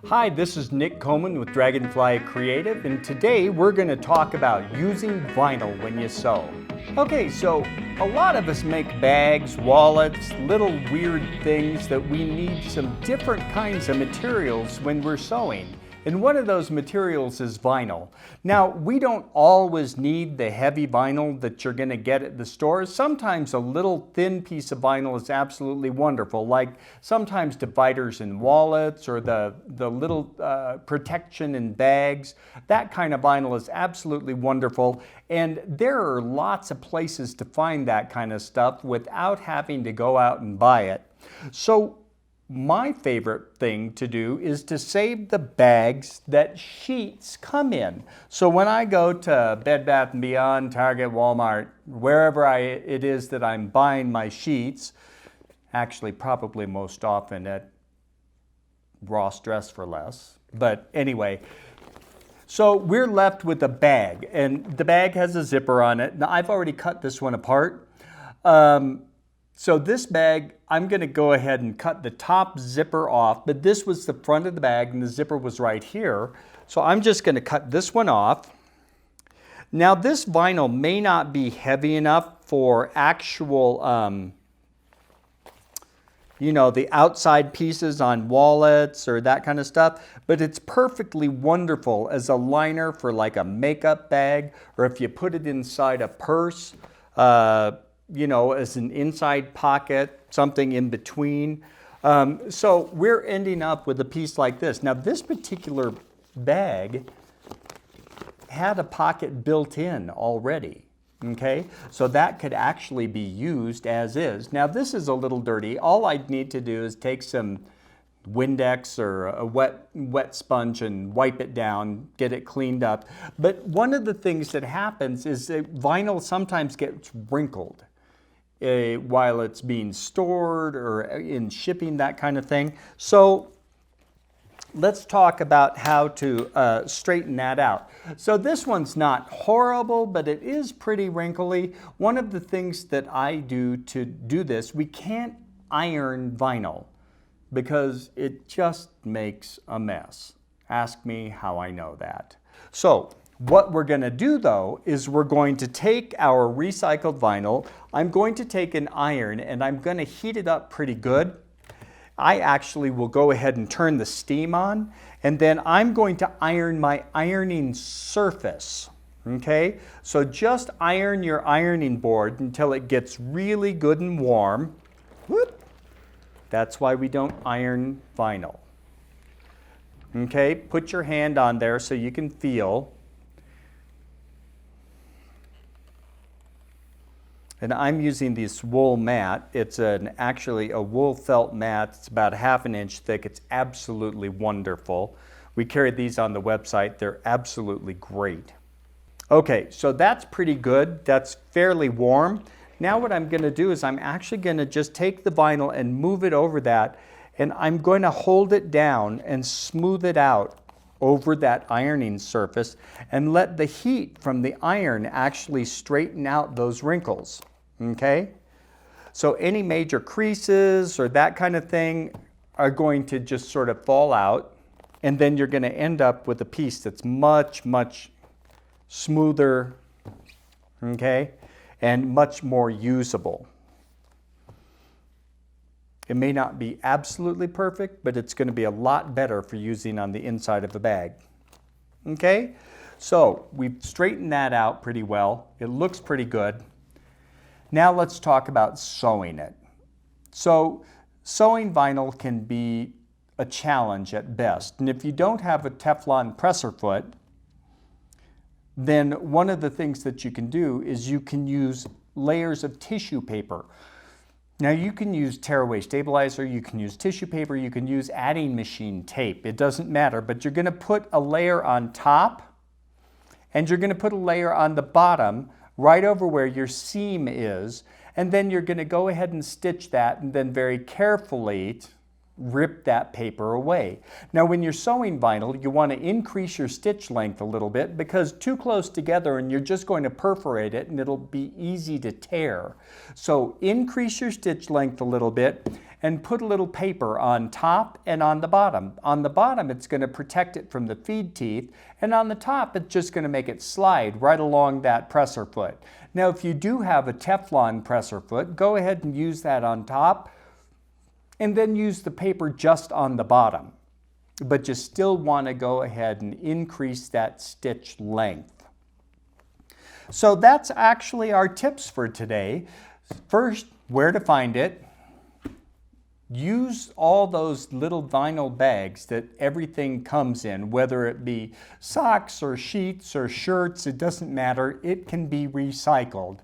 Hi, this is Nick Coman with Dragonfly Creative, and today we're going to talk about using vinyl when you sew. Okay, so a lot of us make bags, wallets, little weird things that we need some different kinds of materials when we're sewing. And one of those materials is vinyl. Now, we don't always need the heavy vinyl that you're going to get at the store. Sometimes a little thin piece of vinyl is absolutely wonderful, like sometimes dividers in wallets or the little protection in bags. That kind of vinyl is absolutely wonderful. And there are lots of places to find that kind of stuff without having to go out and buy it. So my favorite thing to do is to save the bags that sheets come in. So when I go to Bed Bath & Beyond, Target, Walmart, wherever it is that I'm buying my sheets, actually probably most often at Ross Dress for Less, but anyway, so we're left with a bag, and the bag has a zipper on it. Now I've already cut this one apart. So this bag, I'm going to go ahead and cut the top zipper off, but this was the front of the bag and the zipper was right here. So I'm just going to cut this one off. Now this vinyl may not be heavy enough for actual, the outside pieces on wallets or that kind of stuff, but it's perfectly wonderful as a liner for like a makeup bag, or if you put it inside a purse, as an inside pocket, something in between. So we're ending up with a piece like this. Now this particular bag had a pocket built in already, okay? So that could actually be used as is. Now this is a little dirty. All I'd need to do is take some Windex or a wet sponge and wipe it down, get it cleaned up. But one of the things that happens is that vinyl sometimes gets wrinkled while it's being stored or in shipping, that kind of thing. So let's talk about how to straighten that out. So this one's not horrible, but it is pretty wrinkly. One of the things that I do to do this, we can't iron vinyl because it just makes a mess. Ask me how I know that. So what we're going to do though is we're going to take our recycled vinyl. I'm going to take an iron and I'm going to heat it up pretty good. I actually will go ahead and turn the steam on, and then I'm going to iron my ironing surface. Okay, so just iron your ironing board until it gets really good and warm. Whoop. That's why we don't iron vinyl. Okay, put your hand on there so you can feel. And I'm using this wool mat. It's actually a wool felt mat. It's about 1/2 inch thick. It's absolutely wonderful. We carry these on the website. They're absolutely great. Okay, so that's pretty good. That's fairly warm. Now what I'm going to do is I'm actually going to just take the vinyl and move it over that, and I'm going to hold it down and smooth it out over that ironing surface and let the heat from the iron actually straighten out those wrinkles, okay? So any major creases or that kind of thing are going to just sort of fall out, and then you're going to end up with a piece that's much, much smoother, okay, and much more usable. It may not be absolutely perfect, but it's going to be a lot better for using on the inside of a bag. Okay, so we've straightened that out pretty well. It looks pretty good. Now let's talk about sewing it. So sewing vinyl can be a challenge at best. And if you don't have a Teflon presser foot, then one of the things that you can do is you can use layers of tissue paper. Now you can use tearaway stabilizer, you can use tissue paper, you can use adding machine tape. It doesn't matter, but you're going to put a layer on top and you're going to put a layer on the bottom right over where your seam is, and then you're going to go ahead and stitch that and then very carefully rip that paper away. Now when you're sewing vinyl, you want to increase your stitch length a little bit, because too close together and you're just going to perforate it and it'll be easy to tear. So increase your stitch length a little bit and put a little paper on top and on the bottom. On the bottom, it's going to protect it from the feed teeth, and on the top, it's just going to make it slide right along that presser foot. Now, if you do have a Teflon presser foot, go ahead and use that on top, and then use the paper just on the bottom. But you still want to go ahead and increase that stitch length. So that's actually our tips for today. First, where to find it. Use all those little vinyl bags that everything comes in, whether it be socks or sheets or shirts, it doesn't matter, it can be recycled.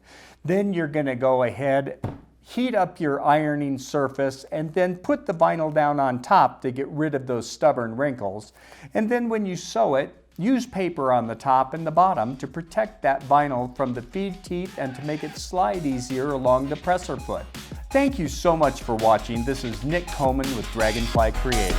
Then you're going to go ahead, heat up your ironing surface, and then put the vinyl down on top to get rid of those stubborn wrinkles. And then when you sew it, use paper on the top and the bottom to protect that vinyl from the feed teeth and to make it slide easier along the presser foot. Thank you so much for watching. This is Nick Coman with Dragonfly Creative.